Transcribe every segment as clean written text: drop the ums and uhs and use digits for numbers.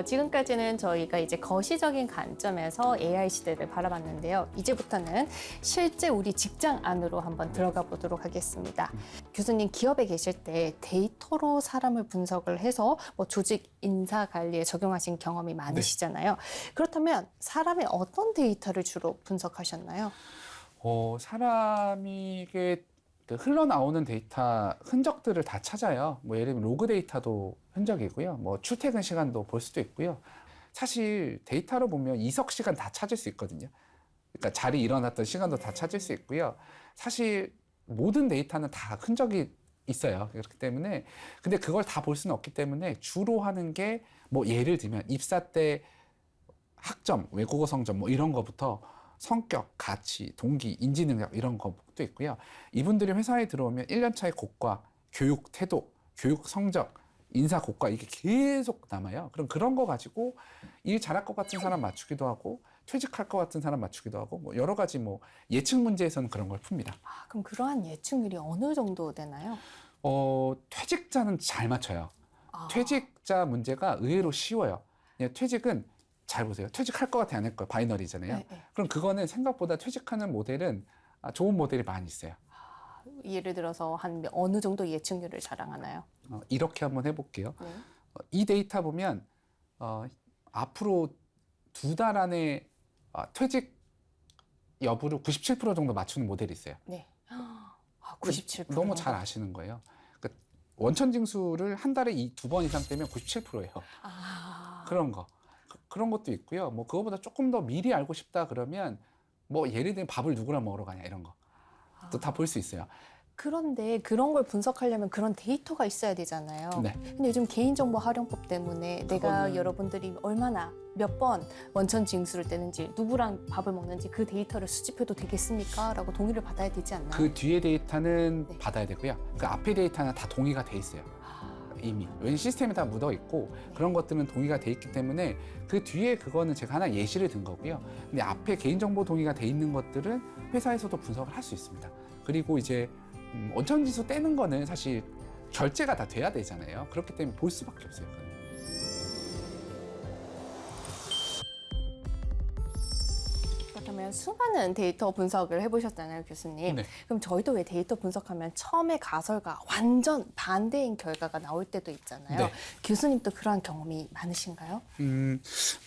지금까지는 저희가 이제 거시적인 관점에서 AI 시대를 바라봤는데요. 이제부터는 실제 우리 직장 안으로 한번 들어가 보도록 하겠습니다. 교수님, 기업에 계실 때 데이터로 사람을 분석을 해서 뭐 조직 인사 관리에 적용하신 경험이 많으시잖아요. 그렇다면 사람의 어떤 데이터를 주로 분석하셨나요? 사람이 그 흘러나오는 데이터 흔적들을 다 찾아요. 뭐 예를 들면 로그 데이터도 흔적이고요. 뭐 출퇴근 시간도 볼 수도 있고요. 사실 데이터로 보면 이석 시간 다 찾을 수 있거든요. 그러니까 자리 일어났던 시간도 다 찾을 수 있고요. 사실 모든 데이터는 다 흔적이 있어요. 그렇기 때문에 근데 그걸 다 볼 수는 없기 때문에 주로 하는 게 뭐 예를 들면 입사 때 학점, 외국어 성적 뭐 이런 거부터 성격, 가치, 동기, 인지 능력 이런 것도 있고요. 이분들이 회사에 들어오면 1년 차의 고과, 교육 태도, 교육 성적, 인사 고과 이게 계속 남아요. 그럼 그런 거 가지고 일 잘할 것 같은 사람 맞추기도 하고 퇴직할 것 같은 사람 맞추기도 하고 뭐 여러 가지 뭐 예측 문제에서는 그런 걸 풉니다. 그럼 그러한 예측률이 어느 정도 되나요? 퇴직자는 잘 맞춰요. 퇴직자 문제가 의외로 쉬워요. 퇴직은 잘 보세요. 퇴직할 것 같아 안 할 거야 바이너리잖아요. 네. 그럼 그거는 생각보다 퇴직하는 모델은 좋은 모델이 많이 있어요. 예를 들어서 한 어느 정도 예측률을 자랑하나요? 이렇게 한번 해볼게요. 네. 이 데이터 보면 앞으로 2달 안에 퇴직 여부를 97% 정도 맞추는 모델이 있어요. 네. 97%. 너무 잘 아시는 거예요. 그러니까 원천징수를 한 달에 2번 이상 떼면 97%예요. 그런 거. 그런 것도 있고요. 뭐 그거보다 조금 더 미리 알고 싶다 그러면 뭐 예를 들면 밥을 누구랑 먹으러 가냐 이런 거 또 다 볼 수 있어요. 그런데 그런 걸 분석하려면 그런 데이터가 있어야 되잖아요. 네. 근데 요즘 개인정보 활용법 때문에 내가 여러분들이 얼마나 몇 번 원천 징수를 떼는지 누구랑 밥을 먹는지 그 데이터를 수집해도 되겠습니까? 라고 동의를 받아야 되지 않나요? 그 뒤에 데이터는 네. 받아야 되고요. 그 앞에 데이터는 다 동의가 돼 있어요. 이미. 왜냐면 시스템에 다 묻어 있고 그런 것들은 동의가 돼 있기 때문에 그 뒤에 그거는 제가 하나 예시를 든 거고요. 근데 앞에 개인정보 동의가 돼 있는 것들은 회사에서도 분석을 할 수 있습니다. 그리고 이제 원천지수 떼는 거는 사실 결제가 다 돼야 되잖아요. 그렇기 때문에 볼 수밖에 없어요. 그건. 그렇다면 수많은 데이터 분석을 해보셨잖아요, 교수님. 네. 그럼 저희도 왜 데이터 분석하면 처음에 가설과 완전 반대인 결과가 나올 때도 있잖아요. 네. 교수님도 그러한 경험이 많으신가요?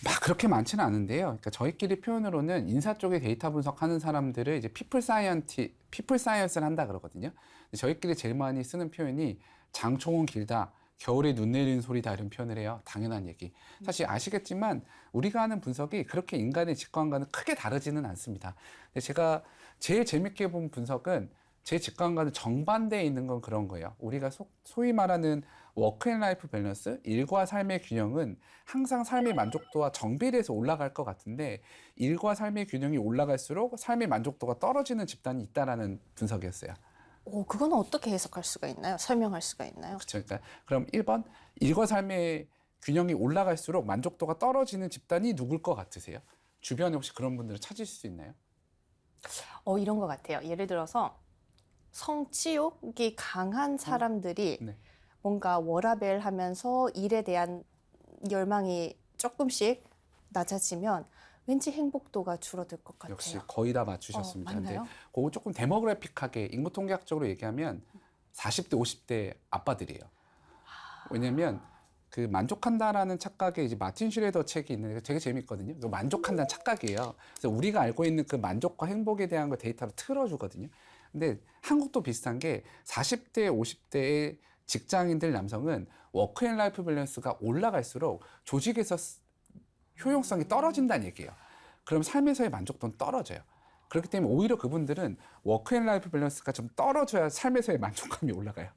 막 그렇게 많지는 않은데요. 그러니까 저희끼리 표현으로는 인사 쪽에 데이터 분석하는 사람들을 이제 피플 사이언스를 한다 그러거든요. 근데 저희끼리 제일 많이 쓰는 표현이 장총은 길다. 겨울에 눈 내리는 소리다 이런 표현을 해요. 당연한 얘기. 사실 아시겠지만 우리가 하는 분석이 그렇게 인간의 직관과는 크게 다르지는 않습니다. 근데 제가 제일 재밌게 본 분석은 제 직관과는 정반대에 있는 건 그런 거예요. 우리가 소위 말하는 워크 앤 라이프 밸런스, 일과 삶의 균형은 항상 삶의 만족도와 정비례해서 올라갈 것 같은데 일과 삶의 균형이 올라갈수록 삶의 만족도가 떨어지는 집단이 있다라는 분석이었어요. 그건 어떻게 해석할 수가 있나요? 설명할 수가 있나요? 그렇죠. 그러니까 그럼 1번 일과 삶의 균형이 올라갈수록 만족도가 떨어지는 집단이 누굴 것 같으세요? 주변에 혹시 그런 분들을 찾으실 수 있나요? 이런 것 같아요. 예를 들어서 성취욕이 강한 사람들이 네. 뭔가 워라밸 하면서 일에 대한 열망이 조금씩 낮아지면 왠지 행복도가 줄어들 것 같아요. 역시 거의 다 맞추셨습니다. 맞나요? 근데 그거 조금 데모그래픽하게 인구통계학적으로 얘기하면 40대, 50대 아빠들이에요. 왜냐면 그 만족한다라는 착각에 이제 마틴 슈레더 책이 있는데 되게 재밌거든요. 그 만족한다는 착각이에요. 그래서 우리가 알고 있는 그 만족과 행복에 대한 걸 데이터로 틀어주거든요. 근데 한국도 비슷한 게 40대, 50대의 직장인들 남성은 워크 앤 라이프 밸런스가 올라갈수록 조직에서 효용성이 떨어진다는 얘기예요. 그럼 삶에서의 만족도는 떨어져요. 그렇기 때문에 오히려 그분들은 워크 앤 라이프 밸런스가 좀 떨어져야 삶에서의 만족감이 올라가요.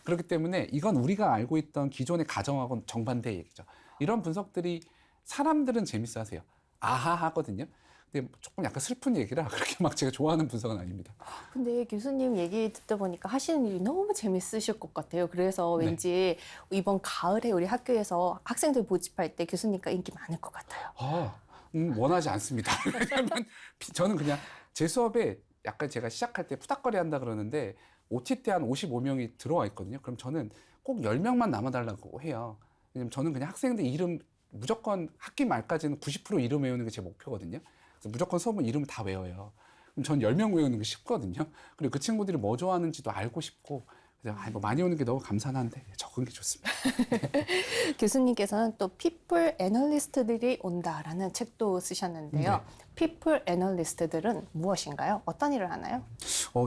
그렇기 때문에 이건 우리가 알고 있던 기존의 가정하고는 정반대의 얘기죠. 이런 분석들이 사람들은 재밌어 하세요. 아하 하거든요. 근데 조금 약간 슬픈 얘기라 그렇게 막 제가 좋아하는 분석은 아닙니다. 근데 교수님 얘기 듣다 보니까 하시는 일이 너무 재밌으실 것 같아요. 그래서 왠지 이번 가을에 우리 학교에서 학생들 모집할 때 교수님과 인기 많을 것 같아요. 원하지 않습니다. 왜냐면 저는 그냥 제 수업에 약간 제가 시작할 때 푸닥거리 한다 그러는데 OT 때 한 55명이 들어와 있거든요. 그럼 저는 꼭 10명만 남아달라고 해요. 왜냐면 저는 그냥 학생들 이름 무조건 학기 말까지는 90% 이름 외우는 게 제 목표거든요. 그래서 무조건 수업은 이름을 다 외워요. 그럼 전 10명 외우는 게 쉽거든요. 그리고 그 친구들이 뭐 좋아하는지도 알고 싶고 그래서 뭐 많이 오는 게 너무 감사한데 적은 게 좋습니다. 교수님께서는 또 People Analyst들이 온다라는 책도 쓰셨는데요. 네. People Analyst들은 무엇인가요? 어떤 일을 하나요?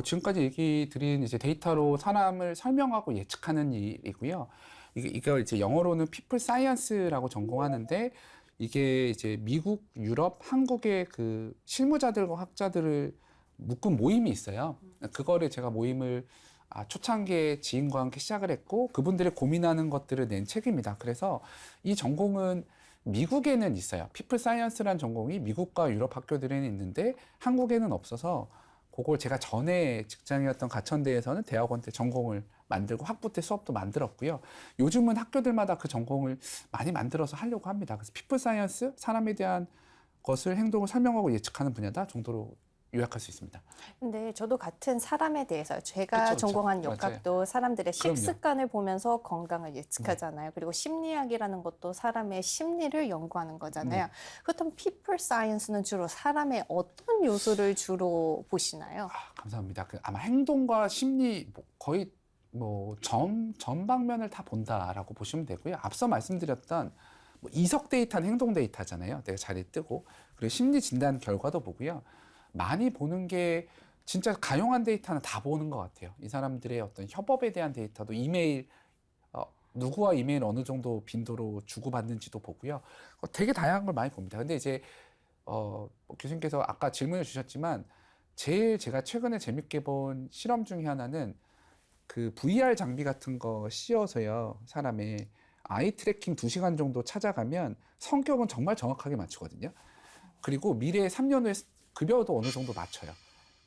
지금까지 얘기 드린 이제 데이터로 사람을 설명하고 예측하는 일이고요. 이걸 이제 영어로는 People Science라고 전공하는데 이게 이제 미국, 유럽, 한국의 그 실무자들과 학자들을 묶은 모임이 있어요. 그거를 제가 모임을 초창기에 지인과 함께 시작을 했고 그분들이 고민하는 것들을 낸 책입니다. 그래서 이 전공은 미국에는 있어요. 피플 사이언스라는 전공이 미국과 유럽 학교들에는 있는데 한국에는 없어서 그걸 제가 전에 직장이었던 가천대에서는 대학원 때 전공을 만들고 학부 때 수업도 만들었고요. 요즘은 학교들마다 그 전공을 많이 만들어서 하려고 합니다. 그래서 피플 사이언스, 사람에 대한 것을 행동을 설명하고 예측하는 분야다 정도로 요약할 수 있습니다. 근데 저도 같은 사람에 대해서 제가 그쵸, 그쵸. 전공한 맞아요. 역학도 사람들의 그럼요. 식습관을 보면서 건강을 예측하잖아요. 그리고 심리학이라는 것도 사람의 심리를 연구하는 거잖아요. 네. 그렇다면 people science는 주로 사람의 어떤 요소를 주로 보시나요? 감사합니다. 아마 행동과 심리 거의 전방면을 다 본다라고 보시면 되고요. 앞서 말씀드렸던 이석 데이터는 행동 데이터잖아요. 내가 자리에 뜨고 그리고 심리 진단 결과도 보고요. 많이 보는 게 진짜 가용한 데이터는 다 보는 것 같아요. 이 사람들의 어떤 협업에 대한 데이터도 이메일 누구와 이메일 어느 정도 빈도로 주고받는지도 보고요. 되게 다양한 걸 많이 봅니다. 근데 이제 교수님께서 아까 질문을 주셨지만 제일 제가 최근에 재밌게 본 실험 중에 하나는 그 VR 장비 같은 거 씌워서요. 사람의 아이 트래킹 2시간 정도 찾아가면 성격은 정말 정확하게 맞추거든요. 그리고 미래 3년 후에 급여도 어느 정도 맞춰요.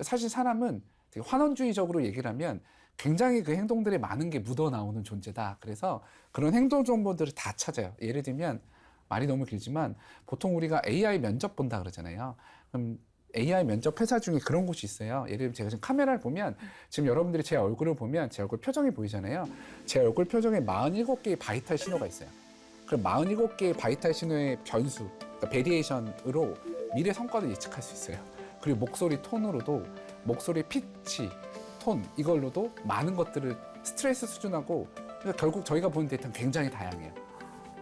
사실 사람은 되게 환원주의적으로 얘기를 하면 굉장히 그 행동들에 많은 게 묻어 나오는 존재다. 그래서 그런 행동 정보들을 다 찾아요. 예를 들면 말이 너무 길지만 보통 우리가 AI 면접 본다 그러잖아요. 그럼 AI 면접 회사 중에 그런 곳이 있어요. 예를 들면 제가 지금 카메라를 보면 지금 여러분들이 제 얼굴을 보면 제 얼굴 표정이 보이잖아요. 제 얼굴 표정에 47개의 바이탈 신호가 있어요. 그럼 47개의 바이탈 신호의 변수, 그러니까 베리에이션으로 미래 성과를 예측할 수 있어요. 그리고 목소리 톤으로도 목소리 피치, 톤 이걸로도 많은 것들을 스트레스 수준하고 그러니까 결국 저희가 보는 데이터는 굉장히 다양해요.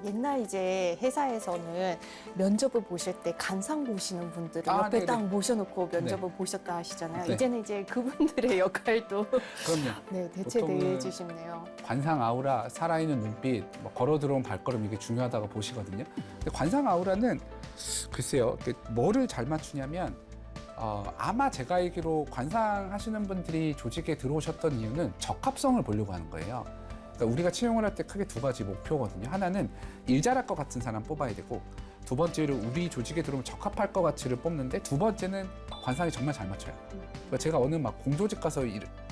옛날 이제 회사에서는 면접을 보실 때 간상 보시는 분들을 옆에 네네. 딱 모셔놓고 면접을 보셨다 하시잖아요. 네. 이제는 이제 그분들의 역할도 그럼요. 네, 대체돼 보통은 주시네요. 관상 아우라, 살아있는 눈빛, 걸어 들어온 발걸음 이게 중요하다고 보시거든요. 근데 관상 아우라는 글쎄요, 뭐를 잘 맞추냐면 아마 제가 알기로 관상하시는 분들이 조직에 들어오셨던 이유는 적합성을 보려고 하는 거예요. 그러니까 우리가 채용을 할 때 크게 두 가지 목표거든요. 하나는 일 잘할 것 같은 사람 뽑아야 되고 두 번째로 우리 조직에 들어오면 적합할 것 같이를 뽑는데 두 번째는 관상이 정말 잘 맞춰요. 그러니까 제가 어느 막 공조직 가서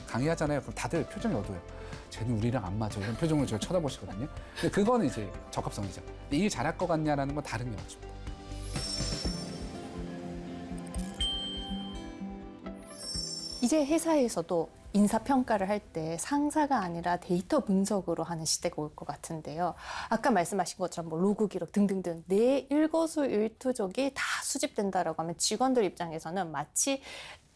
강의하잖아요. 그럼 다들 표정이 어두워요. 쟤는 우리랑 안 맞아. 이런 표정을 저를 쳐다보시거든요. 근데 그거는 이제 적합성이죠. 근데 일 잘할 것 같냐라는 건 다른 게 맞습니다. 이제 회사에서도 인사평가를 할 때 상사가 아니라 데이터 분석으로 하는 시대가 올 것 같은데요. 아까 말씀하신 것처럼 뭐 로그 기록 등등등 내 일거수일투족이 다 수집된다라고 하면 직원들 입장에서는 마치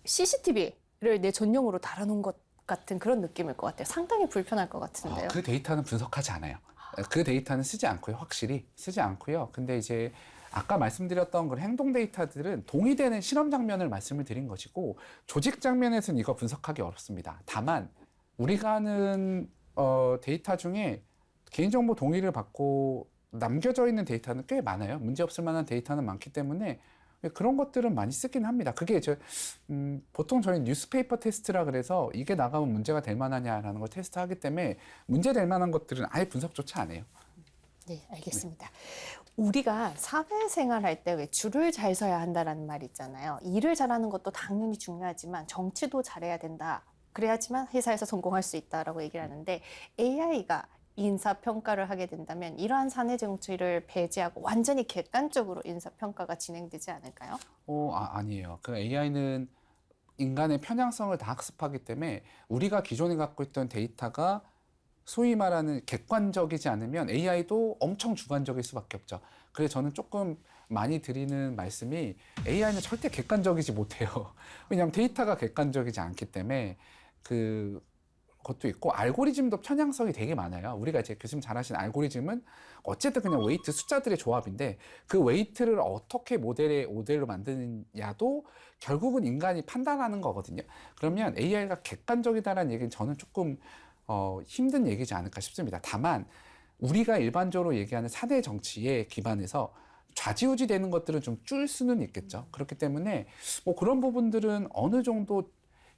CCTV를 내 전용으로 달아놓은 것 같은 그런 느낌일 것 같아요. 상당히 불편할 것 같은데요. 그 데이터는 분석하지 않아요. 그 데이터는 쓰지 않고요. 확실히 쓰지 않고요. 근데 이제 아까 말씀드렸던 그런 행동 데이터들은 동의되는 실험 장면을 말씀을 드린 것이고 조직 장면에서는 이거 분석하기 어렵습니다. 다만 우리가 하는 데이터 중에 개인정보 동의를 받고 남겨져 있는 데이터는 꽤 많아요. 문제 없을 만한 데이터는 많기 때문에 그런 것들은 많이 쓰긴 합니다. 그게 보통 저희 뉴스페이퍼 테스트라 그래서 이게 나가면 문제가 될 만하냐라는 걸 테스트하기 때문에 문제 될 만한 것들은 아예 분석조차 안 해요. 네, 알겠습니다. 우리가 사회생활 할 때 왜 줄을 잘 서야 한다라는 말 있잖아요. 일을 잘하는 것도 당연히 중요하지만 정치도 잘해야 된다. 그래야지만 회사에서 성공할 수 있다라고 얘기를 하는데 AI가 인사평가를 하게 된다면 이러한 사내 정치를 배제하고 완전히 객관적으로 인사평가가 진행되지 않을까요? 아니에요. 그 AI는 인간의 편향성을 다 학습하기 때문에 우리가 기존에 갖고 있던 데이터가 소위 말하는 객관적이지 않으면 AI도 엄청 주관적일 수밖에 없죠. 그래서 저는 조금 많이 드리는 말씀이 AI는 절대 객관적이지 못해요. 왜냐하면 데이터가 객관적이지 않기 때문에 그것도 있고 알고리즘도 편향성이 되게 많아요. 우리가 이제 교수님 잘 아시는 알고리즘은 어쨌든 그냥 웨이트 숫자들의 조합인데 그 웨이트를 어떻게 모델로 만드느냐도 결국은 인간이 판단하는 거거든요. 그러면 AI가 객관적이다라는 얘기는 저는 조금 힘든 얘기지 않을까 싶습니다. 다만 우리가 일반적으로 얘기하는 사대 정치에 기반해서 좌지우지 되는 것들은 좀 줄 수는 있겠죠. 그렇기 때문에 뭐 그런 부분들은 어느 정도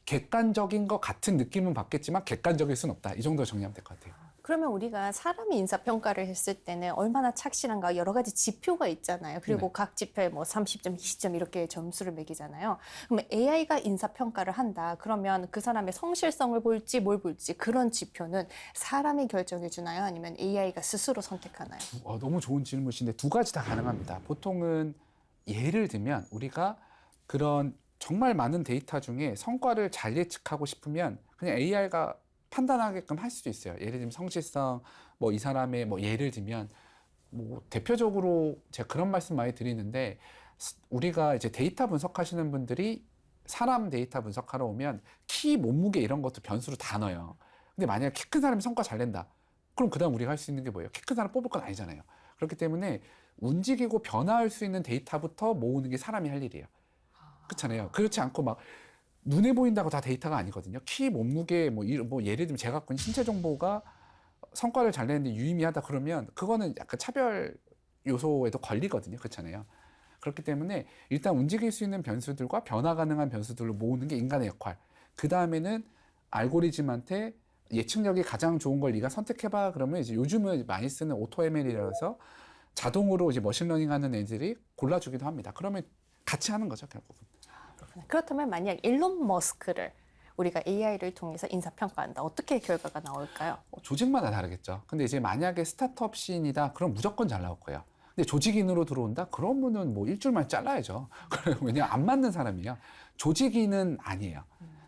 객관적인 것 같은 느낌은 받겠지만 객관적일 수는 없다. 이 정도 정리하면 될 것 같아요. 그러면 우리가 사람이 인사평가를 했을 때는 얼마나 착실한가 여러 가지 지표가 있잖아요. 그리고 네. 각 지표에 뭐 30점, 20점 이렇게 점수를 매기잖아요. 그러면 AI가 인사평가를 한다. 그러면 그 사람의 성실성을 볼지 뭘 볼지 그런 지표는 사람이 결정해 주나요? 아니면 AI가 스스로 선택하나요? 너무 좋은 질문이신데 두 가지 다 가능합니다. 보통은 예를 들면 우리가 그런 정말 많은 데이터 중에 성과를 잘 예측하고 싶으면 그냥 AI가 판단하게끔 할 수도 있어요. 예를 들면 성실성, 뭐 이 사람의 뭐 예를 들면 뭐 대표적으로 제가 그런 말씀 많이 드리는데 우리가 이제 데이터 분석하시는 분들이 사람 데이터 분석하러 오면 키, 몸무게 이런 것도 변수로 다 넣어요. 근데 만약에 키 큰 사람이 성과 잘 낸다. 그럼 그다음 우리가 할 수 있는 게 뭐예요? 키 큰 사람 뽑을 건 아니잖아요. 그렇기 때문에 움직이고 변화할 수 있는 데이터부터 모으는 게 사람이 할 일이에요. 그렇잖아요. 그렇지 않고 막 눈에 보인다고 다 데이터가 아니거든요. 키, 몸무게, 뭐 예를 들면 제가 갖고 있는 신체 정보가 성과를 잘 내는데 유의미하다 그러면 그거는 약간 차별 요소에도 걸리거든요. 그렇잖아요. 그렇기 때문에 일단 움직일 수 있는 변수들과 변화 가능한 변수들로 모으는 게 인간의 역할. 그 다음에는 알고리즘한테 예측력이 가장 좋은 걸 네가 선택해봐. 그러면 이제 요즘은 많이 쓰는 오토ML이라고 해서 자동으로 이제 머신러닝 하는 애들이 골라주기도 합니다. 그러면 같이 하는 거죠, 결국은. 그렇다면 만약 일론 머스크를 우리가 AI를 통해서 인사평가한다. 어떻게 결과가 나올까요? 조직마다 다르겠죠. 근데 이제 만약에 스타트업 씬이다, 그럼 무조건 잘 나올 거예요. 근데 조직인으로 들어온다? 그러면은 뭐 일주일만 잘라야죠. 왜냐면 안 맞는 사람이에요. 조직인은 아니에요.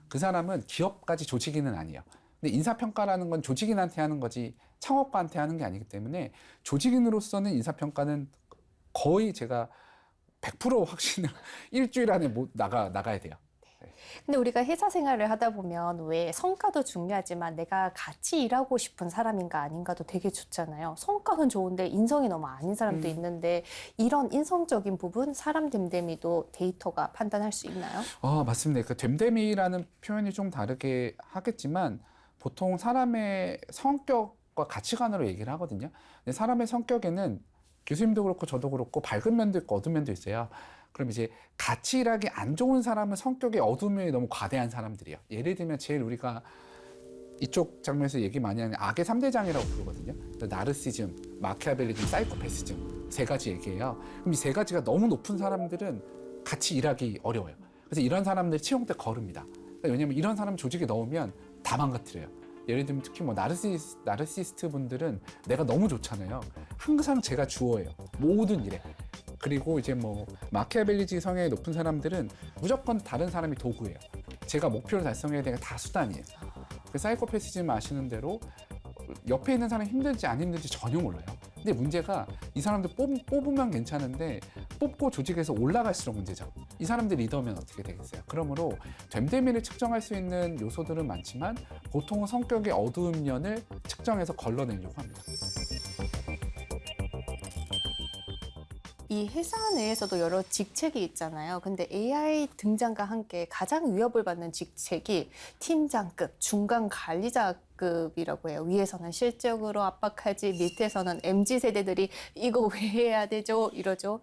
그 사람은 기업까지 조직인은 아니에요. 근데 인사평가라는 건 조직인한테 하는 거지 창업가한테 하는 게 아니기 때문에 조직인으로서는 인사평가는 거의 제가 100% 확신을 일주일 안에 나가야 돼요. 근데 우리가 회사 생활을 하다 보면 왜 성과도 중요하지만 내가 같이 일하고 싶은 사람인가 아닌가도 되게 좋잖아요. 성과는 좋은데 인성이 너무 아닌 사람도 있는데 이런 인성적인 부분, 사람 됨됨이도 데이터가 판단할 수 있나요? 맞습니다. 그 됨됨이라는 표현이 좀 다르게 하겠지만 보통 사람의 성격과 가치관으로 얘기를 하거든요. 근데 사람의 성격에는 교수님도 그렇고 저도 그렇고 밝은 면도 있고 어두운 면도 있어요. 그럼 이제 같이 일하기 안 좋은 사람은 성격이 어두운 면이 너무 과대한 사람들이에요. 예를 들면 제일 우리가 이쪽 장면에서 얘기 많이 하는 악의 3대장이라고 부르거든요. 나르시즘, 마키아벨리즘, 사이코패시즘 세 가지 얘기예요. 그럼 이 세 가지가 너무 높은 사람들은 같이 일하기 어려워요. 그래서 이런 사람들 채용 때 거릅니다. 왜냐면 이런 사람 조직에 넣으면 다 망가뜨려요. 예를 들면 특히 뭐 나르시스트 분들은 내가 너무 좋잖아요. 항상 제가 주어예요. 모든 일에. 그리고 이제 뭐 마키아벨리지 성향이 높은 사람들은 무조건 다른 사람이 도구예요. 제가 목표를 달성해야 되는 게 다 수단이에요. 그 사이코패시즘 아시는 대로 옆에 있는 사람이 힘들지 안 힘들지 전혀 몰라요. 근데 문제가 이 사람들 뽑으면 괜찮은데 뽑고 조직에서 올라갈수록 문제죠. 이 사람들 리더면 어떻게 되겠어요? 그러므로 됨됨이를 측정할 수 있는 요소들은 많지만 보통은 성격의 어두운 면을 측정해서 걸러내려고 합니다. 이 회사 내에서도 여러 직책이 있잖아요. 근데 AI 등장과 함께 가장 위협을 받는 직책이 팀장급, 중간 관리자급이라고 해요. 위에서는 실적으로 압박하지, 밑에서는 MZ세대들이 이거 왜 해야 되죠? 이러죠.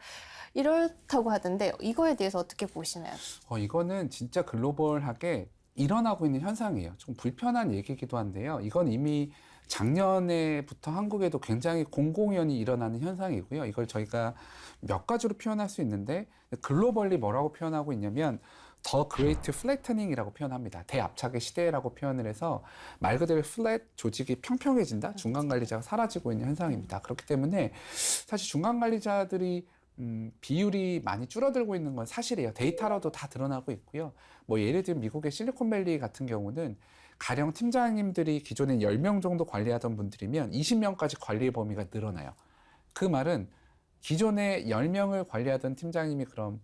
이렇다고 하던데 이거에 대해서 어떻게 보시나요? 이거는 진짜 글로벌하게 일어나고 있는 현상이에요. 좀 불편한 얘기이기도 한데요. 이건 이미 작년에부터 한국에도 굉장히 공공연히 일어나는 현상이고요. 이걸 저희가 몇 가지로 표현할 수 있는데 글로벌리 뭐라고 표현하고 있냐면 더 그레이트 플래터닝이라고 표현합니다. 대압착의 시대라고 표현을 해서 말 그대로 플랫 조직이 평평해진다. 중간 관리자가 사라지고 있는 현상입니다. 그렇기 때문에 사실 중간 관리자들이 비율이 많이 줄어들고 있는 건 사실이에요. 데이터로도 다 드러나고 있고요. 뭐 예를 들면 미국의 실리콘밸리 같은 경우는 가령 팀장님들이 기존에 10명 정도 관리하던 분들이면 20명까지 관리의 범위가 늘어나요. 그 말은 기존에 10명을 관리하던 팀장님이 그럼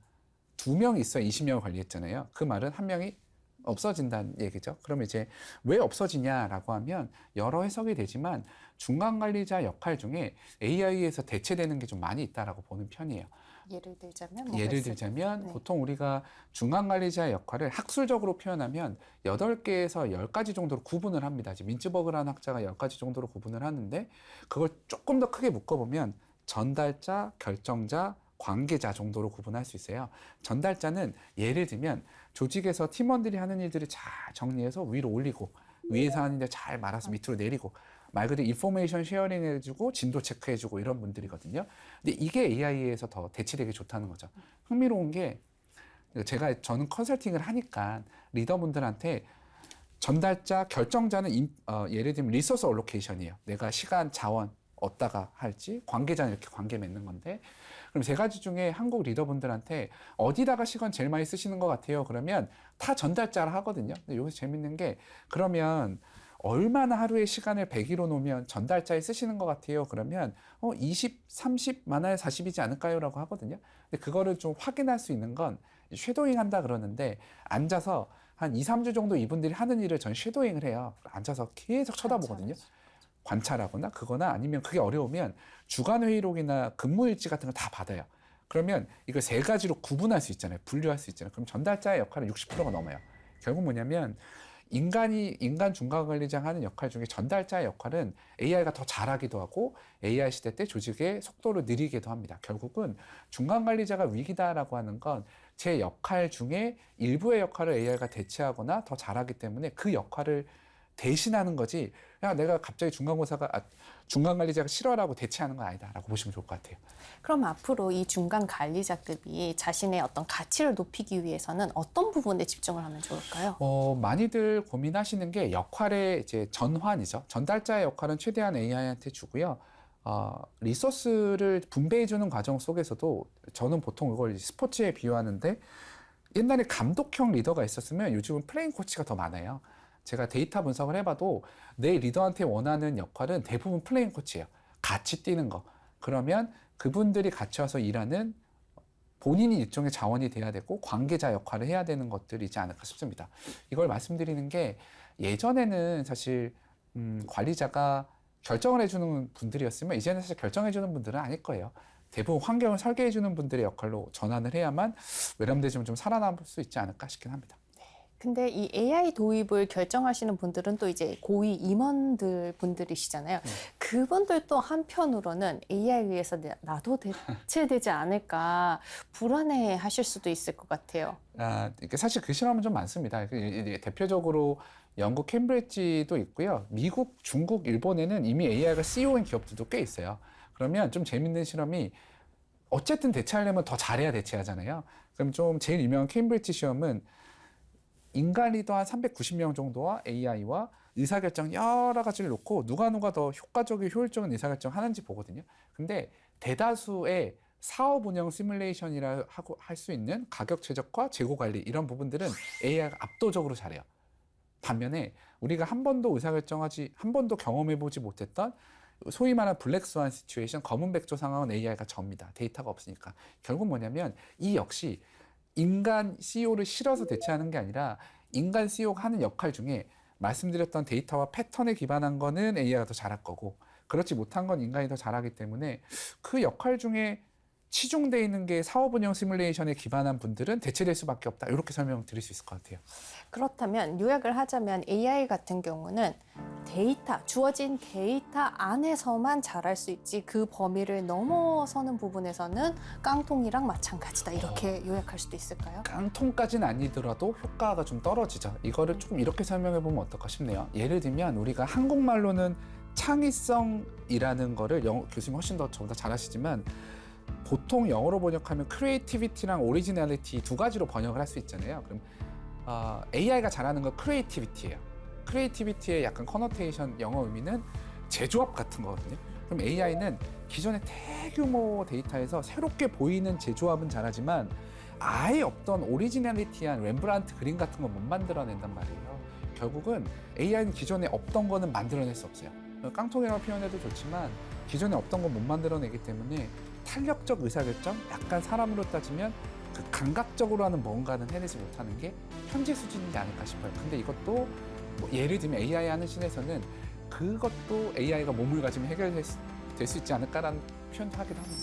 2명 있어야 20명을 관리했잖아요. 그 말은 1명이 없어진다는 얘기죠. 그럼 이제 왜 없어지냐라고 하면 여러 해석이 되지만 중간 관리자 역할 중에 AI에서 대체되는 게 좀 많이 있다라고 보는 편이에요. 예를 들자면 네. 보통 우리가 중간 관리자의 역할을 학술적으로 표현하면 8개에서 10가지 정도로 구분을 합니다. 지금 민츠버그라는 학자가 10가지 정도로 구분을 하는데 그걸 조금 더 크게 묶어보면 전달자, 결정자, 관계자 정도로 구분할 수 있어요. 전달자는 예를 들면 조직에서 팀원들이 하는 일들을 잘 정리해서 위로 올리고 위에서 하는 일 잘 말아서 밑으로 내리고 말 그대로 인포메이션 쉐어링 해주고 진도 체크해주고 이런 분들이거든요. 근데 이게 AI에서 더 대체되기 좋다는 거죠. 흥미로운 게 저는 컨설팅을 하니까 리더분들한테 전달자, 결정자는 예를 들면 리소스 얼로케이션이에요. 내가 시간, 자원 어디다가 할지, 관계자는 이렇게 관계 맺는 건데 그럼 3가지 중에 한국 리더분들한테 어디다가 시간 제일 많이 쓰시는 것 같아요? 그러면 다 전달자를 하거든요. 근데 여기서 재밌는 게 그러면 얼마나 하루에 시간을 100일로 놓으면 전달자에 쓰시는 것 같아요? 그러면 20, 30, 많아야 40이지 않을까요? 라고 하거든요. 근데 그거를 좀 확인할 수 있는 건 쉐도잉 한다 그러는데 앉아서 한 2, 3주 정도 이분들이 하는 일을 전 쉐도잉을 해요. 앉아서 계속 쳐다보거든요. 관찰하거나 그거나 아니면 그게 어려우면 주간 회의록이나 근무일지 같은 걸 다 받아요. 그러면 이걸 3가지로 구분할 수 있잖아요. 분류할 수 있잖아요. 그럼 전달자의 역할은 60%가 넘어요. 결국 뭐냐면 인간 중간 관리자 하는 역할 중에 전달자의 역할은 AI가 더 잘하기도 하고 AI 시대 때 조직의 속도를 느리게도 합니다. 결국은 중간 관리자가 위기다라고 하는 건 제 역할 중에 일부의 역할을 AI가 대체하거나 더 잘하기 때문에 그 역할을 대신하는 거지. 야, 내가 갑자기 중간 관리자가 싫어라고 대체하는 건 아니다라고 보시면 좋을 것 같아요. 그럼 앞으로 이 중간 관리자급이 자신의 어떤 가치를 높이기 위해서는 어떤 부분에 집중을 하면 좋을까요? 많이들 고민하시는 게 역할의 이제 전환이죠. 전달자의 역할은 최대한 AI한테 주고요. 리소스를 분배해주는 과정 속에서도 저는 보통 이걸 스포츠에 비유하는데 옛날에 감독형 리더가 있었으면 요즘은 플레잉 코치가 더 많아요. 제가 데이터 분석을 해봐도 내 리더한테 원하는 역할은 대부분 플레잉 코치예요. 같이 뛰는 거. 그러면 그분들이 같이 와서 일하는 본인이 일종의 자원이 돼야 되고 관계자 역할을 해야 되는 것들이지 않을까 싶습니다. 이걸 말씀드리는 게 예전에는 사실 관리자가 결정을 해주는 분들이었으면 이제는 사실 결정해주는 분들은 아닐 거예요. 대부분 환경을 설계해주는 분들의 역할로 전환을 해야만 외람되지만 좀 살아남을 수 있지 않을까 싶긴 합니다. 근데 이 AI 도입을 결정하시는 분들은 또 이제 고위 임원분들이시잖아요. 그분들도 한편으로는 AI에 의해서 나도 대체되지 않을까 불안해 하실 수도 있을 것 같아요. 이게 사실 그 실험은 좀 많습니다. 대표적으로 영국 캠브리지도 있고요. 미국, 중국, 일본에는 이미 AI가 CEO인 기업들도 꽤 있어요. 그러면 좀 재밌는 실험이 어쨌든 대체하려면 더 잘해야 대체하잖아요. 그럼 좀 제일 유명한 캠브리지 시험은 인간 리더 한 390명 정도와 AI와 의사결정 여러 가지를 놓고 누가 더 효과적이고 효율적인 의사결정 하는지 보거든요. 근데 대다수의 사업 운영 시뮬레이션이라 하고 할 수 있는 가격 최적화, 재고 관리 이런 부분들은 AI가 압도적으로 잘해요. 반면에 우리가 한 번도 경험해보지 못했던 소위 말하는 블랙스완 시츄에이션, 검은 백조 상황은 AI가 접니다. 데이터가 없으니까. 결국 뭐냐면 이 역시 인간 CEO를 실어서 대체하는 게 아니라 인간 CEO가 하는 역할 중에 말씀드렸던 데이터와 패턴에 기반한 거는 AI가 더 잘할 거고 그렇지 못한 건 인간이 더 잘하기 때문에 그 역할 중에 치중되어 있는 게 사업 운영 시뮬레이션에 기반한 분들은 대체될 수밖에 없다. 이렇게 설명드릴 수 있을 것 같아요. 그렇다면 요약을 하자면 AI 같은 경우는 주어진 데이터 안에서만 잘할 수 있지 그 범위를 넘어서는 부분에서는 깡통이랑 마찬가지다. 이렇게 요약할 수도 있을까요? 깡통까지는 아니더라도 효과가 좀 떨어지죠. 이거를 조금 이렇게 설명해 보면 어떨까 싶네요. 예를 들면 우리가 한국말로는 창의성이라는 거를 교수님 훨씬 더 저보다 잘하시지만 보통 영어로 번역하면 크리에이티비티랑 오리지널리티 2가지로 번역을 할 수 있잖아요. 그럼 AI가 잘하는 건 크리에이티비티예요. 크리에이티비티의 약간 커너테이션 영어 의미는 제조합 같은 거거든요. 그럼 AI는 기존의 대규모 데이터에서 새롭게 보이는 제조합은 잘하지만 아예 없던 오리지널리티한 렘브란트 그림 같은 건 못 만들어낸단 말이에요. 결국은 AI는 기존에 없던 거는 만들어낼 수 없어요. 깡통이라고 표현해도 좋지만 기존에 없던 건 못 만들어내기 때문에 탄력적 의사결정, 약간 사람으로 따지면 그 감각적으로 하는 뭔가는 해내지 못하는 게 현재 수준이지 않을까 싶어요. 근데 이것도 뭐 예를 들면 AI 하는 신에서는 그것도 AI가 몸을 가지면 해결될 수 있지 않을까라는 표현도 하기도 합니다.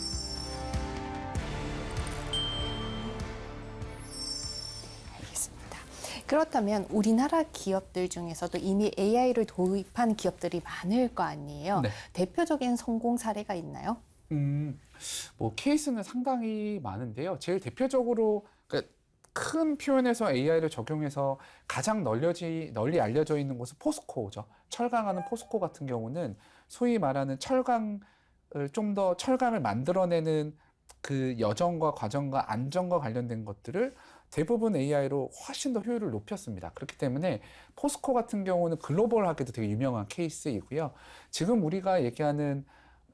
알겠습니다. 그렇다면 우리나라 기업들 중에서도 이미 AI를 도입한 기업들이 많을 거 아니에요. 네. 대표적인 성공 사례가 있나요? 뭐 케이스는 상당히 많은데요. 제일 대표적으로 그러니까 큰 표현에서 AI를 적용해서 가장 널리 알려져 있는 곳은 포스코죠. 철강하는 포스코 같은 경우는 소위 말하는 철강을 좀 더 철강을 만들어내는 그 여정과 과정과 안전과 관련된 것들을 대부분 AI로 훨씬 더 효율을 높였습니다. 그렇기 때문에 포스코 같은 경우는 글로벌하게도 되게 유명한 케이스이고요. 지금 우리가 얘기하는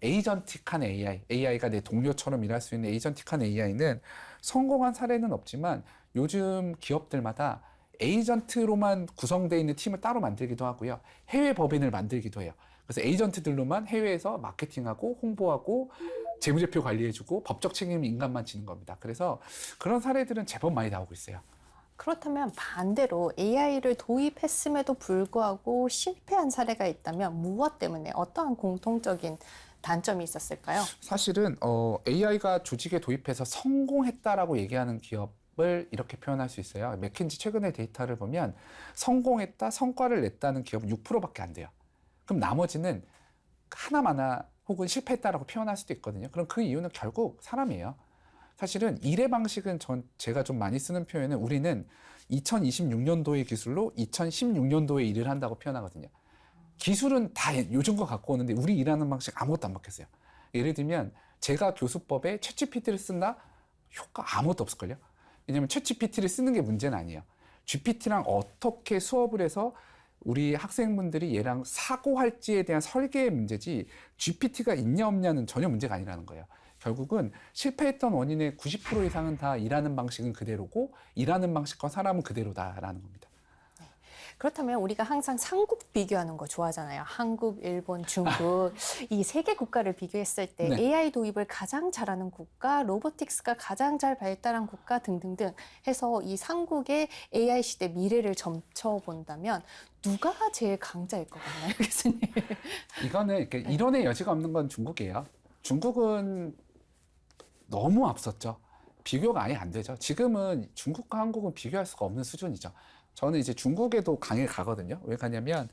에이전틱한 AI, AI가 내 동료처럼 일할 수 있는 에이전틱한 AI는 성공한 사례는 없지만 요즘 기업들마다 에이전트로만 구성되어 있는 팀을 따로 만들기도 하고요. 해외 법인을 만들기도 해요. 그래서 에이전트들로만 해외에서 마케팅하고 홍보하고 재무제표 관리해주고 법적 책임은 인간만 지는 겁니다. 그래서 그런 사례들은 제법 많이 나오고 있어요. 그렇다면 반대로 AI를 도입했음에도 불구하고 실패한 사례가 있다면 무엇 때문에 어떠한 공통적인 단점이 있었을까요? 사실은 AI가 조직에 도입해서 성공했다라고 얘기하는 기업을 이렇게 표현할 수 있어요. 맥킨지 최근의 데이터를 보면 성공했다, 성과를 냈다는 기업은 6%밖에 안 돼요. 그럼 나머지는 하나마나 혹은 실패했다라고 표현할 수도 있거든요. 그럼 그 이유는 결국 사람이에요. 사실은 일의 방식은 제가 좀 많이 쓰는 표현은 우리는 2026년도의 기술로 2016년도에 일을 한다고 표현하거든요. 기술은 다 요즘 거 갖고 오는데 우리 일하는 방식 아무것도 안 바뀌었어요. 예를 들면 제가 교수법에 챗GPT를 쓴다? 효과 아무것도 없을걸요? 왜냐면 챗GPT를 쓰는 게 문제는 아니에요. GPT랑 어떻게 수업을 해서 우리 학생분들이 얘랑 사고할지에 대한 설계의 문제지 GPT가 있냐 없냐는 전혀 문제가 아니라는 거예요. 결국은 실패했던 원인의 90% 이상은 다 일하는 방식은 그대로고 일하는 방식과 사람은 그대로다라는 겁니다. 그렇다면 우리가 항상 삼국 비교하는 거 좋아하잖아요. 한국, 일본, 중국. 이 세 개 국가를 비교했을 때 네. AI 도입을 가장 잘하는 국가, 로보틱스가 가장 잘 발달한 국가 등등등 해서 이 삼국의 AI 시대 미래를 점쳐본다면 누가 제일 강자일 것 같나요, 교수님? 이거는 이렇게 이론의 여지가 없는 건 중국이에요. 중국은 너무 앞섰죠. 비교가 아예 안 되죠. 지금은 중국과 한국은 비교할 수가 없는 수준이죠. 저는 이제 중국에도 강의를 가거든요. 왜 가냐면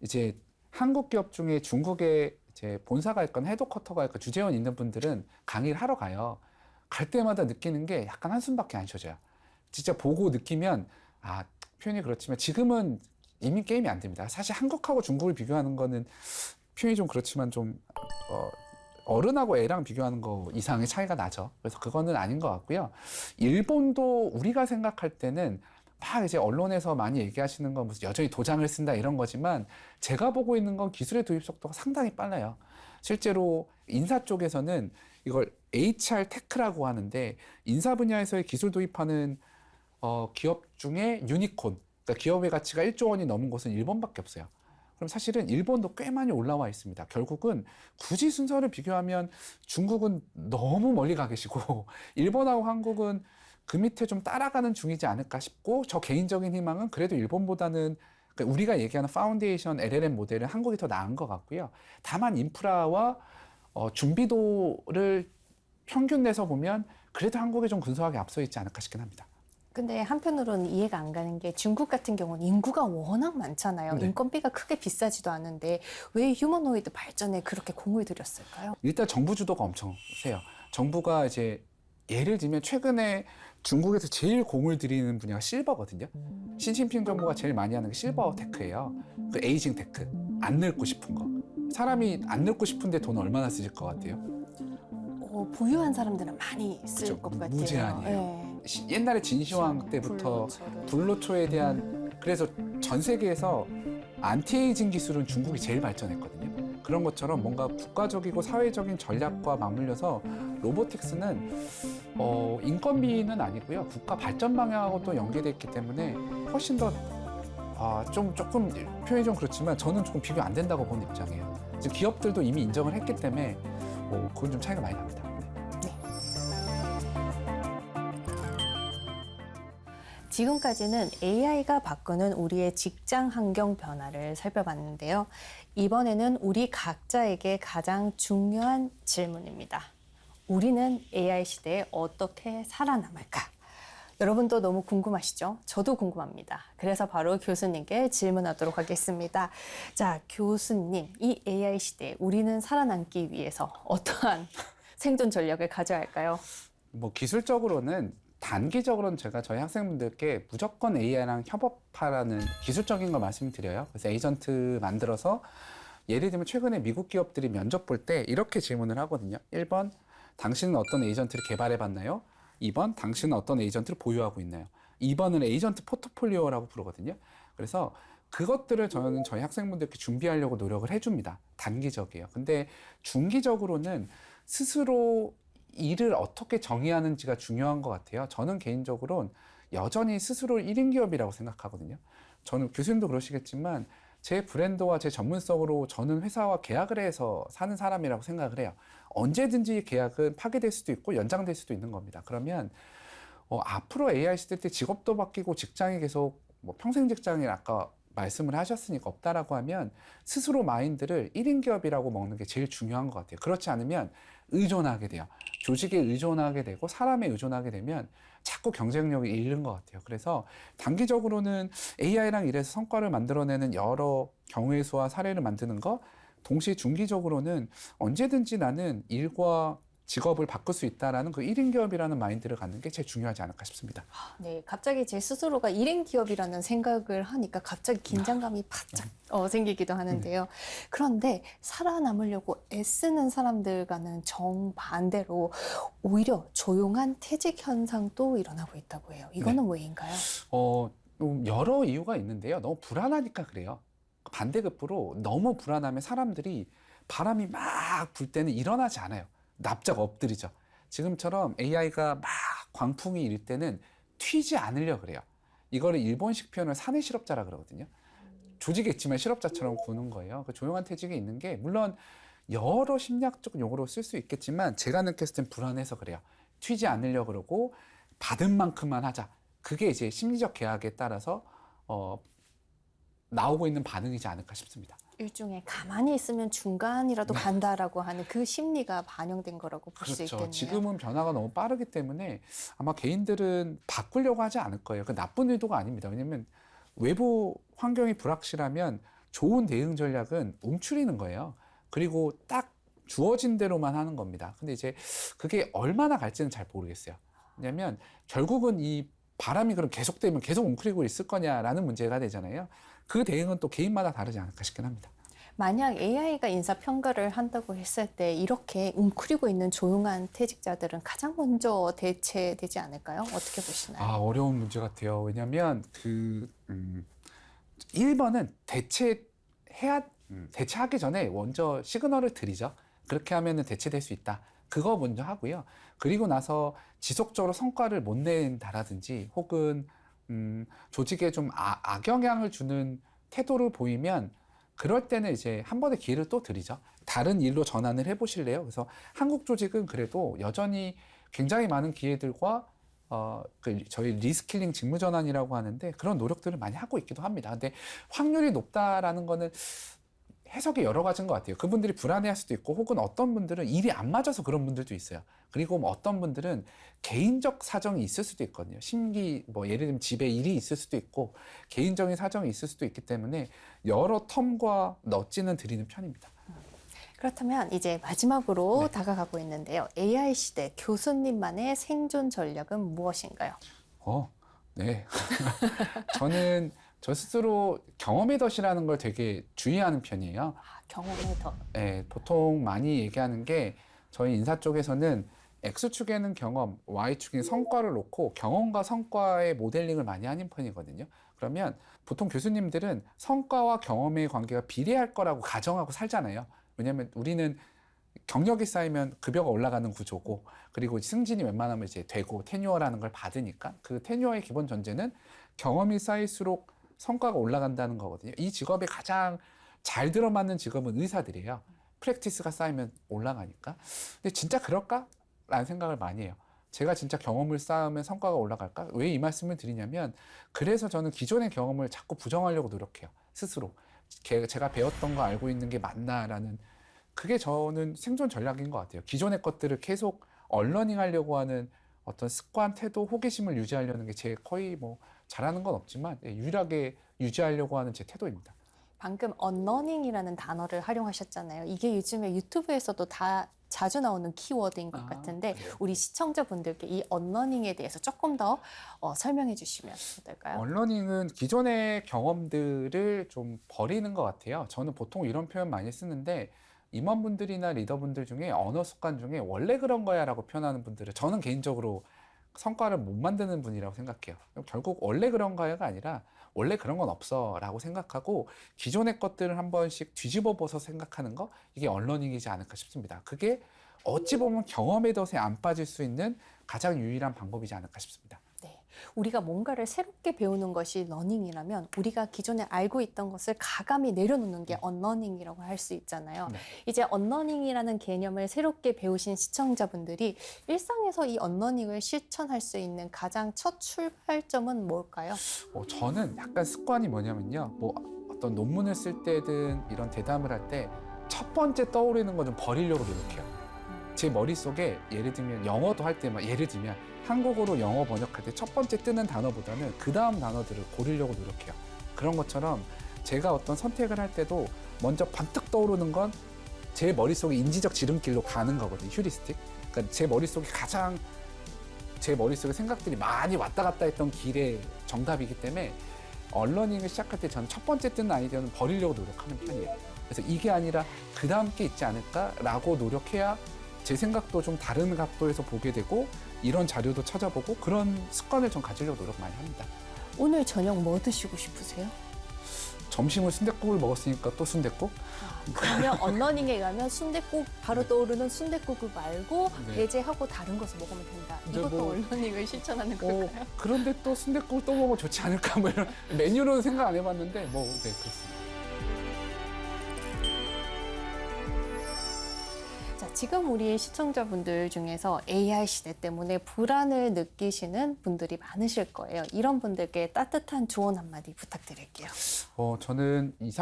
이제 한국 기업 중에 중국에 이제 본사가 있거나 헤드쿼터가 있거나 주재원 있는 분들은 강의를 하러 가요. 갈 때마다 느끼는 게 약간 한숨밖에 안 쉬어져요. 진짜 보고 느끼면 표현이 그렇지만 지금은 이미 게임이 안 됩니다. 사실 한국하고 중국을 비교하는 거는 표현이 좀 그렇지만 좀 어른하고 애랑 비교하는 거 이상의 차이가 나죠. 그래서 그거는 아닌 것 같고요. 일본도 우리가 생각할 때는 막 이제 언론에서 많이 얘기하시는 건 무슨 여전히 도장을 쓴다 이런 거지만 제가 보고 있는 건 기술의 도입 속도가 상당히 빨라요. 실제로 인사 쪽에서는 이걸 HR 테크라고 하는데 인사 분야에서의 기술 도입하는 기업 중에 유니콘, 그러니까 기업의 가치가 1조 원이 넘은 곳은 일본밖에 없어요. 그럼 사실은 일본도 꽤 많이 올라와 있습니다. 결국은 굳이 순서를 비교하면 중국은 너무 멀리 가 계시고 일본하고 한국은 그 밑에 좀 따라가는 중이지 않을까 싶고 저 개인적인 희망은 그래도 일본보다는 그러니까 우리가 얘기하는 파운데이션 LLM 모델은 한국이 더 나은 것 같고요. 다만 인프라와 준비도를 평균 내서 보면 그래도 한국이 좀 근소하게 앞서 있지 않을까 싶긴 합니다. 근데 한편으로는 이해가 안 가는 게 중국 같은 경우는 인구가 워낙 많잖아요. 네. 인건비가 크게 비싸지도 않은데 왜 휴머노이드 발전에 그렇게 공을 들였을까요? 일단 정부 주도가 엄청 세요. 정부가 이제 예를 들면 최근에 중국에서 제일 공을 들이는 분야가 실버거든요. 시진핑 정부가 제일 많이 하는 게 실버 테크예요. 그 에이징 테크. 안 늙고 싶은 거. 사람이 안 늙고 싶은데 돈 얼마나 쓰실 것 같아요? 보유한 사람들은 많이 쓸 그쵸, 것 같아요. 무제한이에요. 네. 옛날에 진시황 때부터 불로초에 대한 그래서 전 세계에서 안티에이징 기술은 중국이 제일 발전했거든요. 그런 것처럼 뭔가 국가적이고 사회적인 전략과 맞물려서 로보틱스는 인건비는 아니고요. 국가 발전 방향하고 또 연계돼 있기 때문에 훨씬 더 조금 표현이 좀 그렇지만 저는 조금 비교 안 된다고 보는 입장이에요. 지금 기업들도 이미 인정을 했기 때문에 그건 좀 차이가 많이 납니다. 지금까지는 AI가 바꾸는 우리의 직장 환경 변화를 살펴봤는데요. 이번에는 우리 각자에게 가장 중요한 질문입니다. 우리는 AI 시대에 어떻게 살아남을까? 여러분도 너무 궁금하시죠? 저도 궁금합니다. 그래서 바로 교수님께 질문하도록 하겠습니다. 자, 교수님, 이 AI 시대에 우리는 살아남기 위해서 어떠한 생존 전략을 가져야 할까요? 기술적으로는 단기적으로는 제가 저희 학생분들께 무조건 AI랑 협업하라는 기술적인 걸 말씀드려요. 그래서 에이전트 만들어서 예를 들면 최근에 미국 기업들이 면접 볼 때 이렇게 질문을 하거든요. 1번, 당신은 어떤 에이전트를 개발해 봤나요? 2번, 당신은 어떤 에이전트를 보유하고 있나요? 2번은 에이전트 포트폴리오라고 부르거든요. 그래서 그것들을 저는 저희 학생분들께 준비하려고 노력을 해줍니다. 단기적이에요. 근데 중기적으로는 스스로 일을 어떻게 정의하는지가 중요한 것 같아요. 저는 개인적으로는 여전히 스스로 1인 기업이라고 생각하거든요. 저는 교수님도 그러시겠지만 제 브랜드와 제 전문성으로 저는 회사와 계약을 해서 사는 사람이라고 생각을 해요. 언제든지 계약은 파기될 수도 있고 연장될 수도 있는 겁니다. 그러면 앞으로 AI 시대 때 직업도 바뀌고 직장이 계속 평생 직장이 아까 말씀을 하셨으니까 없다라고 하면 스스로 마인드를 1인 기업이라고 먹는 게 제일 중요한 것 같아요. 그렇지 않으면 의존하게 돼요. 조직에 의존하게 되고 사람에 의존하게 되면 자꾸 경쟁력이 잃는 것 같아요. 그래서 단기적으로는 AI랑 일해서 성과를 만들어내는 여러 경우의 수와 사례를 만드는 거, 동시에 중기적으로는 언제든지 나는 일과 직업을 바꿀 수 있다라는 그 1인 기업이라는 마인드를 갖는 게 제일 중요하지 않을까 싶습니다. 네, 갑자기 제 스스로가 1인 기업이라는 생각을 하니까 갑자기 긴장감이 바짝 생기기도 하는데요. 그런데 살아남으려고 애쓰는 사람들과는 정반대로 오히려 조용한 퇴직 현상도 일어나고 있다고 해요. 이거는 왜인가요? 여러 이유가 있는데요. 너무 불안하니까 그래요. 반대급부로 너무 불안하면 사람들이 바람이 막 불 때는 일어나지 않아요. 납작 엎드리죠. 지금처럼 AI가 막 광풍이 일 때는 튀지 않으려 그래요. 이거를 일본식 표현을 사내 실업자라 그러거든요. 조직에 있지만 실업자처럼 구는 거예요. 그 조용한 퇴직이 있는 게 물론 여러 심리학적 용어로 쓸 수 있겠지만 제가 느꼈을 땐 불안해서 그래요. 튀지 않으려 그러고 받은 만큼만 하자. 그게 이제 심리적 계약에 따라서 나오고 있는 반응이지 않을까 싶습니다. 일종의 가만히 있으면 중간이라도 간다라고 하는 그 심리가 반영된 거라고 볼 수 있겠네요. 지금은 변화가 너무 빠르기 때문에 아마 개인들은 바꾸려고 하지 않을 거예요. 그 나쁜 의도가 아닙니다. 왜냐하면 외부 환경이 불확실하면 좋은 대응 전략은 움츠리는 거예요. 그리고 딱 주어진 대로만 하는 겁니다. 근데 이제 그게 얼마나 갈지는 잘 모르겠어요. 왜냐하면 결국은 이 바람이 그럼 계속되면 계속 웅크리고 있을 거냐라는 문제가 되잖아요. 그 대응은 또 개인마다 다르지 않을까 싶긴 합니다. 만약 AI가 인사평가를 한다고 했을 때 이렇게 웅크리고 있는 조용한 퇴직자들은 가장 먼저 대체되지 않을까요? 어떻게 보시나요? 어려운 문제 같아요. 왜냐하면 1번은 대체하기 전에 먼저 시그널을 드리죠. 그렇게 하면은 대체될 수 있다. 그거 먼저 하고요. 그리고 나서 지속적으로 성과를 못 낸다라든지 혹은 조직에 좀 악영향을 주는 태도를 보이면 그럴 때는 이제 한 번의 기회를 또 드리죠. 다른 일로 전환을 해보실래요? 그래서 한국 조직은 그래도 여전히 굉장히 많은 기회들과 저희 리스킬링 직무 전환이라고 하는데 그런 노력들을 많이 하고 있기도 합니다. 근데 확률이 높다라는 거는 해석이 여러 가지인 것 같아요. 그분들이 불안해할 수도 있고 혹은 어떤 분들은 일이 안 맞아서 그런 분들도 있어요. 그리고 어떤 분들은 개인적 사정이 있을 수도 있거든요. 예를 들면 집에 일이 있을 수도 있고 개인적인 사정이 있을 수도 있기 때문에 여러 텀과 넛지는 드리는 편입니다. 그렇다면 이제 마지막으로 다가가고 있는데요. AI 시대 교수님만의 생존 전략은 무엇인가요? 네. 저는 저 스스로 경험의 덫이라는 걸 되게 주의하는 편이에요. 경험의 덫. 네, 보통 많이 얘기하는 게 저희 인사 쪽에서는 X축에는 경험, Y축에 성과를 놓고 경험과 성과의 모델링을 많이 하는 편이거든요. 그러면 보통 교수님들은 성과와 경험의 관계가 비례할 거라고 가정하고 살잖아요. 왜냐하면 우리는 경력이 쌓이면 급여가 올라가는 구조고 그리고 승진이 웬만하면 이제 되고 테뉴어라는 걸 받으니까 그 테뉴어의 기본 전제는 경험이 쌓일수록 성과가 올라간다는 거거든요. 이 직업에 가장 잘 들어맞는 직업은 의사들이에요. 프랙티스가 쌓이면 올라가니까. 근데 진짜 그럴까? 라는 생각을 많이 해요. 제가 진짜 경험을 쌓으면 성과가 올라갈까? 왜 이 말씀을 드리냐면 그래서 저는 기존의 경험을 자꾸 부정하려고 노력해요. 스스로. 제가 배웠던 거 알고 있는 게 맞나라는 그게 저는 생존 전략인 것 같아요. 기존의 것들을 계속 언러닝 하려고 하는 어떤 습관, 태도, 호기심을 유지하려는 게 제 거의 뭐 잘하는 건 없지만 유일하게 유지하려고 하는 제 태도입니다. 방금 언러닝이라는 단어를 활용하셨잖아요. 이게 요즘에 유튜브에서도 다 자주 나오는 키워드인 것 같은데 그래요? 우리 시청자분들께 이 언러닝에 대해서 조금 더 설명해 주시면 어떨까요? 언러닝은 기존의 경험들을 좀 버리는 것 같아요. 저는 보통 이런 표현 많이 쓰는데 임원분들이나 리더분들 중에 언어 습관 중에 원래 그런 거야 라고 표현하는 분들은 저는 개인적으로 성과를 못 만드는 분이라고 생각해요. 결국 원래 그런 거야가 아니라 원래 그런 건 없어 라고 생각하고 기존의 것들을 한 번씩 뒤집어 보서 생각하는 거 이게 언러닝이지 않을까 싶습니다. 그게 어찌 보면 경험의 덫에 안 빠질 수 있는 가장 유일한 방법이지 않을까 싶습니다. 네. 우리가 뭔가를 새롭게 배우는 것이 러닝이라면 우리가 기존에 알고 있던 것을 가감히 내려놓는 게 언러닝이라고 할 수 있잖아요. 네. 이제 언러닝이라는 개념을 새롭게 배우신 시청자분들이 일상에서 이 언러닝을 실천할 수 있는 가장 첫 출발점은 뭘까요? 저는 약간 습관이 뭐냐면요. 뭐 어떤 논문을 쓸 때든 이런 대담을 할 때 첫 번째 떠오르는 거 좀 버리려고 노력해요. 제 머릿속에 예를 들면 영어도 할 때 막 예를 들면 한국어로 영어 번역할 때 첫 번째 뜨는 단어보다는 그 다음 단어들을 고르려고 노력해요. 그런 것처럼 제가 어떤 선택을 할 때도 먼저 번뜩 떠오르는 건 제 머릿속에 인지적 지름길로 가는 거거든요. 휴리스틱. 그러니까 제 머릿속에 생각들이 많이 왔다 갔다 했던 길의 정답이기 때문에 언러닝을 시작할 때 저는 첫 번째 뜨는 아이디어는 버리려고 노력하는 편이에요. 그래서 이게 아니라 그 다음 게 있지 않을까라고 노력해야 제 생각도 좀 다른 각도에서 보게 되고 이런 자료도 찾아보고 그런 습관을 좀 가지려고 노력 많이 합니다. 오늘 저녁 뭐 드시고 싶으세요? 점심을 순댓국을 먹었으니까 또 순댓국? 그러면 언러닝에 가면 순댓국 바로 떠오르는 순댓국을 말고 네. 배제하고 다른 것을 먹으면 된다. 근데 이것도 뭐- 언러닝을 실천하는 걸까요? 그런데 또 순댓국을 또 먹으면 좋지 않을까 뭐 이런 메뉴로는 생각 안 해봤는데 뭐 네, 그렇습니다. 자, 지금 우리 시청자분들 중에서 AI 시대 때문에 불안을 느끼시는 분들이 많으실 거예요. 이런 분들께 따뜻한 조언 한마디 부탁드릴게요. 저는 20,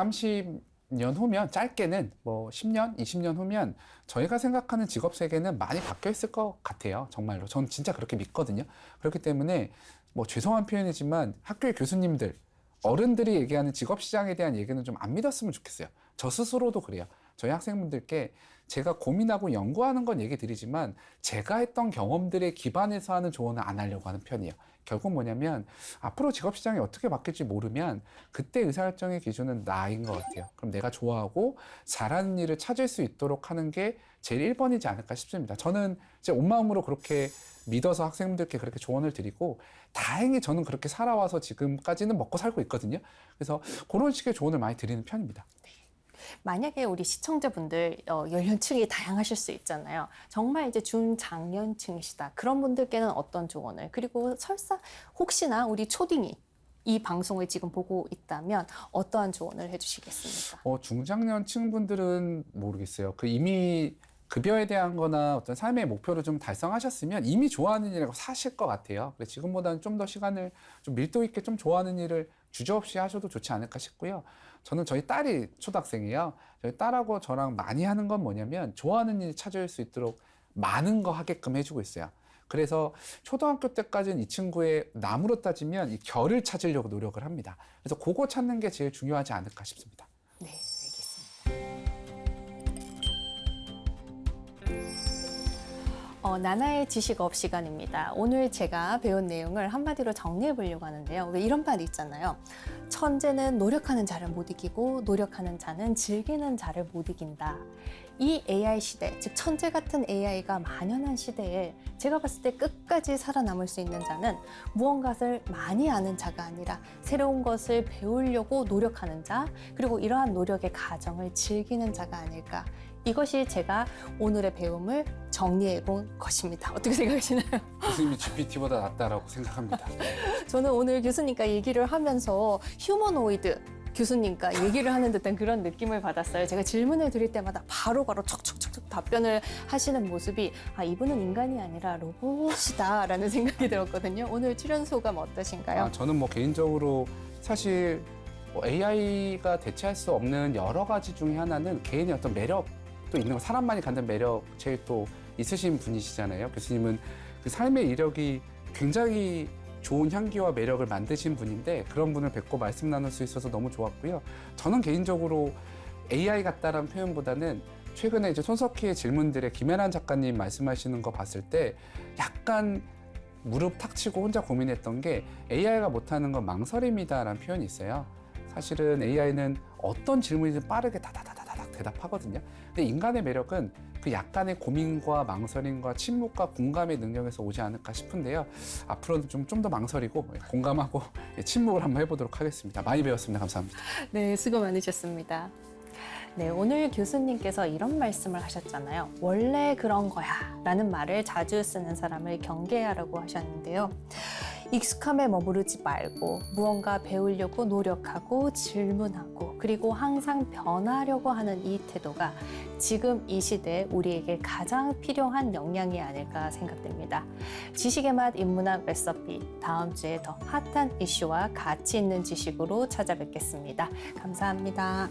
30년 후면 짧게는 뭐 10년, 20년 후면 저희가 생각하는 직업 세계는 많이 바뀌어 있을 것 같아요. 정말로. 저는 진짜 그렇게 믿거든요. 그렇기 때문에 뭐 죄송한 표현이지만 학교의 교수님들, 어른들이 얘기하는 직업 시장에 대한 얘기는 좀 안 믿었으면 좋겠어요. 저 스스로도 그래요. 저희 학생분들께 제가 고민하고 연구하는 건 얘기 드리지만 제가 했던 경험들에 기반해서 하는 조언은 안 하려고 하는 편이에요. 결국 뭐냐면 앞으로 직업 시장이 어떻게 바뀔지 모르면 그때 의사결정의 기준은 나인 것 같아요. 그럼 내가 좋아하고 잘하는 일을 찾을 수 있도록 하는 게 제일 1번이지 않을까 싶습니다. 저는 제 온 마음으로 그렇게 믿어서 학생들께 그렇게 조언을 드리고 다행히 저는 그렇게 살아와서 지금까지는 먹고 살고 있거든요. 그래서 그런 식의 조언을 많이 드리는 편입니다. 만약에 우리 시청자분들 연령층이 다양하실 수 있잖아요. 정말 이제 중장년층이시다. 그런 분들께는 어떤 조언을 그리고 설사 혹시나 우리 초딩이 이 방송을 지금 보고 있다면 어떠한 조언을 해주시겠습니까? 중장년층 분들은 모르겠어요. 이미 급여에 대한 거나 어떤 삶의 목표를 좀 달성하셨으면 이미 좋아하는 일이라고 사실 것 같아요. 그래서 지금보다는 좀 더 시간을 좀 밀도 있게 좀 좋아하는 일을 주저없이 하셔도 좋지 않을까 싶고요. 저는 저희 딸이 초등학생이에요. 저희 딸하고 저랑 많이 하는 건 뭐냐면 좋아하는 일 찾을 수 있도록 많은 거 하게끔 해주고 있어요. 그래서 초등학교 때까지는 이 친구의 나무로 따지면 이 결을 찾으려고 노력을 합니다. 그래서 그거 찾는 게 제일 중요하지 않을까 싶습니다. 네, 알겠습니다. 나나의 지식업 시간입니다. 오늘 제가 배운 내용을 한마디로 정리해 보려고 하는데요. 왜 이런 말이 있잖아요. 천재는 노력하는 자를 못 이기고 노력하는 자는 즐기는 자를 못 이긴다. 이 AI 시대, 즉 천재 같은 AI가 만연한 시대에 제가 봤을 때 끝까지 살아남을 수 있는 자는 무언가를 많이 아는 자가 아니라 새로운 것을 배우려고 노력하는 자, 그리고 이러한 노력의 과정을 즐기는 자가 아닐까 이것이 제가 오늘의 배움을 정리해 본 것입니다. 어떻게 생각하시나요? 교수님이 GPT보다 낫다라고 생각합니다. 저는 오늘 교수님과 얘기를 하면서 휴머노이드 교수님과 얘기를 하는 듯한 그런 느낌을 받았어요. 제가 질문을 드릴 때마다 바로바로 척척척척 답변을 하시는 모습이 이분은 인간이 아니라 로봇이다라는 생각이 들었거든요. 오늘 출연 소감 어떠신가요? 저는 뭐 개인적으로 사실 AI가 대체할 수 없는 여러 가지 중에 하나는 개인의 어떤 매력도 있는 거, 사람만이 갖는 매력 제일 또 있으신 분이시잖아요. 교수님은 그 삶의 이력이 굉장히 좋은 향기와 매력을 만드신 분인데 그런 분을 뵙고 말씀 나눌 수 있어서 너무 좋았고요. 저는 개인적으로 AI 같다라는 표현보다는 최근에 이제 손석희의 질문들에 김혜란 작가님 말씀하시는 거 봤을 때 약간 무릎 탁 치고 혼자 고민했던 게 AI가 못하는 건 망설임이다라는 표현이 있어요. 사실은 AI는 어떤 질문이든 빠르게 다다다다닥 대답하거든요. 근데 인간의 매력은 그 약간의 고민과 망설임과 침묵과 공감의 능력에서 오지 않을까 싶은데요. 앞으로는 좀 더 망설이고 공감하고 침묵을 한번 해보도록 하겠습니다. 많이 배웠습니다. 감사합니다. 네, 수고 많으셨습니다. 네, 오늘 교수님께서 이런 말씀을 하셨잖아요. 원래 그런 거야 라는 말을 자주 쓰는 사람을 경계하라고 하셨는데요. 익숙함에 머무르지 말고 무언가 배우려고 노력하고 질문하고 그리고 항상 변하려고 하는 이 태도가 지금 이 시대에 우리에게 가장 필요한 역량이 아닐까 생각됩니다. 지식의 맛 인문학 레시피, 다음 주에 더 핫한 이슈와 가치 있는 지식으로 찾아뵙겠습니다. 감사합니다.